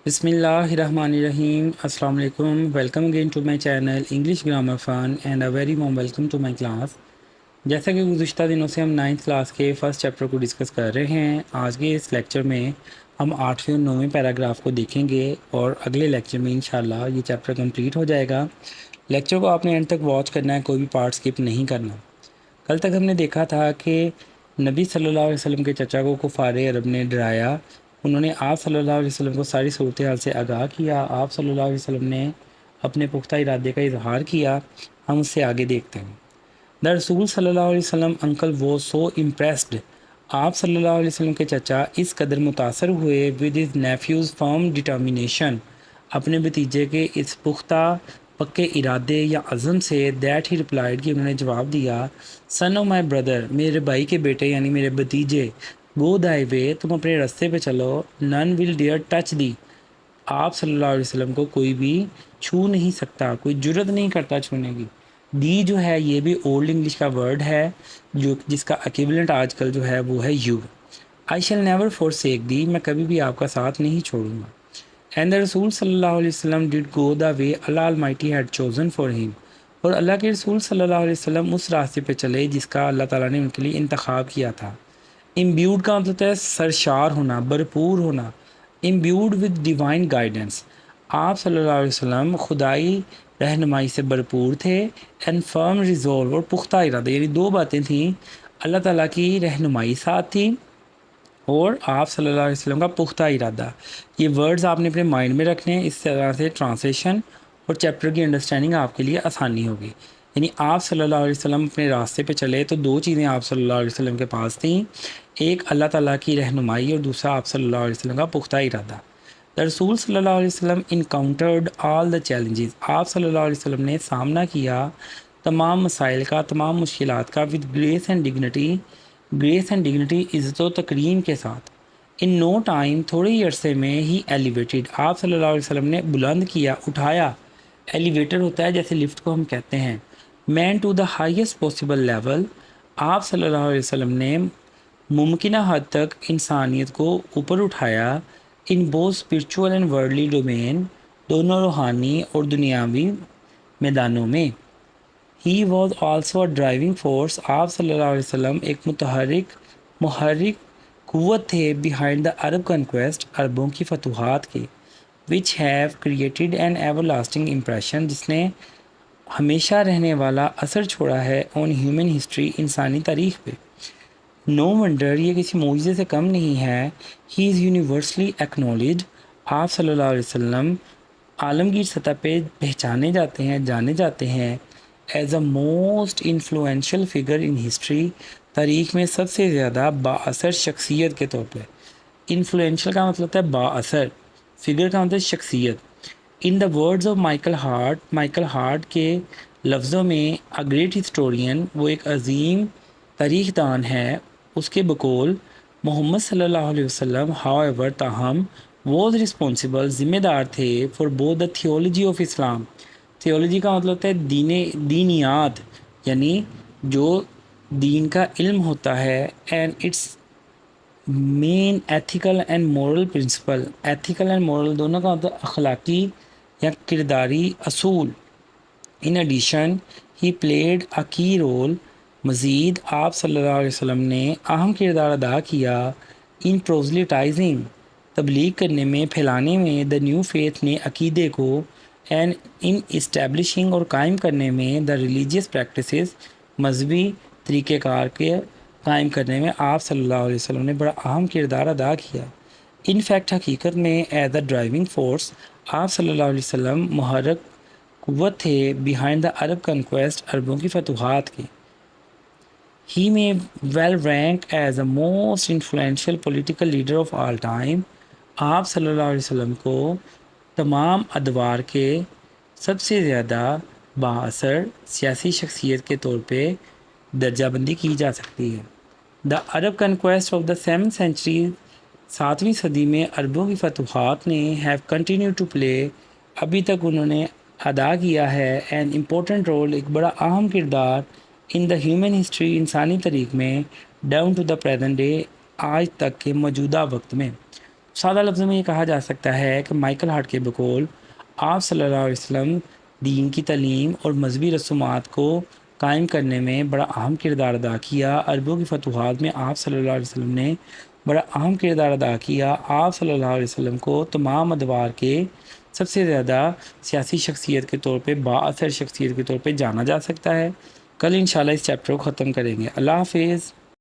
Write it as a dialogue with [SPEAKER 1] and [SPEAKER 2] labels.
[SPEAKER 1] بسم اللہ الرحمن الرحیم. السلام علیکم. Welcome again to my channel English grammar fun and a very warm welcome to my class. جیسا کہ گزشتہ دنوں سے ہم 9th کلاس کے فرسٹ چیپٹر کو ڈسکس کر رہے ہیں، آج کے اس لیکچر میں ہم 8ویں اور 9ویں پیراگراف کو دیکھیں گے اور اگلے لیکچر میں انشاءاللہ یہ چیپٹر کمپلیٹ ہو جائے گا. لیکچر کو آپ نے اینڈ تک واچ کرنا ہے، کوئی بھی پارٹ اسکپ نہیں کرنا. کل تک ہم نے دیکھا تھا کہ نبی صلی اللہ علیہ وسلم کے چچا کو کفار عرب نے ڈرایا. انہوں نے آپ صلی اللہ علیہ وسلم کو ساری صورتحال سے آگاہ کیا. آپ صلی اللہ علیہ وسلم نے اپنے پختہ ارادے کا اظہار کیا. ہم اس سے آگے دیکھتے ہیں. دا رسول صلی اللہ علیہ وسلم انکل واز سو امپریسڈ. آپ صلی اللہ علیہ وسلم کے چچا اس قدر متاثر ہوئے with his nephews firm determination, اپنے بھتیجے کے اس پختہ پکے ارادے یا عزم سے، دیٹ ہی ریپلائڈ کہ انہوں نے جواب دیا، سن آف مائی بردر، میرے بھائی کے بیٹے یعنی میرے بھتیجے، گو دائی وے، تم اپنے راستے پہ چلو، نن ول ڈیئر ٹچ دی، آپ صلی اللہ علیہ وسلم کو کوئی بھی چھو نہیں سکتا، کوئی جرت نہیں کرتا چھونے کی. دی جو ہے یہ بھی اولڈ انگلش کا ورڈ ہے جس کا ایکویولنٹ آج کل جو ہے وہ ہے you. I shall never forsake thee, میں کبھی بھی آپ کا ساتھ نہیں چھوڑوں گا. اینڈ دا رسول صلی اللہ علیہ وسلم ڈڈ گو دا وے اللہ almighty had chosen for him, اور اللہ کے رسول صلی اللہ علیہ وسلم اس راستے پہ چلے جس کا اللہ تعالیٰ نے ان کے لیے انتخاب کیا تھا. امبیوڈ کا مطلب ہے سرشار ہونا، بھرپور ہونا. امبیوڈ ود ڈیوائن گائیڈنس، آپ صلی اللہ علیہ وسلم خدائی رہنمائی سے بھرپور تھے. اینڈ فرم ریزولو، اور پختہ ارادے، یعنی دو باتیں تھیں، اللہ تعالیٰ کی رہنمائی ساتھ تھی اور آپ صلی اللہ علیہ وسلم کا پختہ ارادہ. یہ ورڈز آپ نے اپنے مائنڈ میں رکھنے ہیں، اس طرح سے ٹرانسلیشن اور چیپٹر کی انڈرسٹینڈنگ آپ کے لیے آسانی ہوگی. یعنی آپ صلی اللہ علیہ وسلم اپنے راستے پہ چلے تو دو چیزیں آپ صلی اللہ علیہ وسلم کے پاس تھیں، ایک اللہ تعالیٰ کی رہنمائی اور دوسرا آپ صلی اللہ علیہ وسلم کا پختہ ارادہ. دا رسول صلی اللہ علیہ وسلم انکاؤنٹرڈ آل دا چیلنجز، آپ صلی اللہ علیہ وسلم نے سامنا کیا تمام مسائل کا، تمام مشکلات کا، with grace and dignity, grace and dignity, عزت و تکریم کے ساتھ. ان نو ٹائم، تھوڑے ہی عرصے میں ہی ایلیویٹڈ، آپ صلی اللہ علیہ وسلم نے بلند کیا، اٹھایا. ایلیویٹر ہوتا ہے جیسے لفٹ کو ہم کہتے ہیں. Man to the highest possible level, آپ صلی اللہ علیہ وسلم نے ممکنہ حد تک انسانیت کو اوپر اٹھایا. In both spiritual and worldly domain, دونوں روحانی اور دنیاوی میدانوں میں. He was also a driving force, آپ صلی اللہ علیہ وسلم ایک محرک قوت تھے بیہائنڈ دا عرب کنکویسٹ، عربوں کی فتوحات کے. Which have created an ever lasting impression, جس نے ہمیشہ رہنے والا اثر چھوڑا ہے آن ہیومن ہسٹری، انسانی تاریخ پہ. نو ونڈر، یہ کسی معجزے سے کم نہیں ہے. ہی از یونیورسلی ایکنالجڈ، آپ صلی اللہ علیہ وسلم عالمگیر سطح پہ پہچانے جاتے ہیں، جانے جاتے ہیں as a most influential figure in history, تاریخ میں سب سے زیادہ با اثر شخصیت کے طور پہ. انفلوئنشل کا مطلب ہے با اثر، فگر کا مطلب شخصیت. In the words of Michael Hart, Michael Hart کے لفظوں میں، اے گریٹ ہسٹورین، وہ ایک عظیم تاریخ دان ہے. اس کے بقول محمد صلی اللہ علیہ وسلم ہاؤ ایور، تاہم، واز رسپانسبل، ذمہ دار تھے، for both the theology of Islam. Theology کا مطلب ہوتا ہے دینیات، یعنی جو دین کا علم ہوتا ہے، and it's main ethical and moral principle. Ethical and moral دونوں کا مطلب اخلاقی یا کرداری اصول. In addition he played a کی رول، مزید آپ صلی اللہ علیہ وسلم نے اہم کردار ادا کیا ان پروزلیٹائزنگ، تبلیغ کرنے میں، پھیلانے میں، دا نیو فیتھ، نے عقیدے کو، اینڈ ان اسٹیبلشنگ، اور قائم کرنے میں، دا ریلیجیس پریکٹسز، مذہبی طریقہ کار کے قائم کرنے میں آپ صلی اللہ علیہ وسلم نے بڑا اہم کردار ادا کیا. ان فیکٹ، حقیقت میں، ایز اے ڈرائیونگ فورس، آپ صلی اللہ علیہ وسلم محرک قوت تھے بیہائنڈ دا عرب کنکویسٹ، عربوں کی فتوحات کے. He may well rank as a most influential political leader of all time, آپ صلی اللہ علیہ وسلم کو تمام ادوار کے سب سے زیادہ بااثر سیاسی شخصیت کے طور پہ درجہ بندی کی جا سکتی ہے. The Arab conquest of the 7th century، 7ویں صدی میں عربوں کی فتوحات نے، ہیو کنٹینیو ٹو پلے، ابھی تک انہوں نے ادا کیا ہے، این امپورٹنٹ رول، ایک بڑا اہم کردار، ان دا ہیومن ہسٹری، انسانی تاریخ میں، down to the present day, آج تک کے موجودہ وقت میں. سادہ لفظوں میں یہ کہا جا سکتا ہے کہ مائیکل ہارٹ کے بقول آپ صلی اللہ علیہ وسلم دین کی تعلیم اور مذہبی رسومات کو قائم کرنے میں بڑا اہم کردار ادا کیا۔ عربوں کی فتوحات میں آپ صلی اللہ علیہ وسلم نے بڑا اہم کردار ادا کیا۔ آپ صلی اللہ علیہ وسلم کو تمام ادوار کے سب سے زیادہ سیاسی شخصیت کے طور پہ، با اثر شخصیت کے طور پہ جانا جا سکتا ہے۔ کل انشاءاللہ اس چیپٹر کو ختم کریں گے۔ اللہ حافظ۔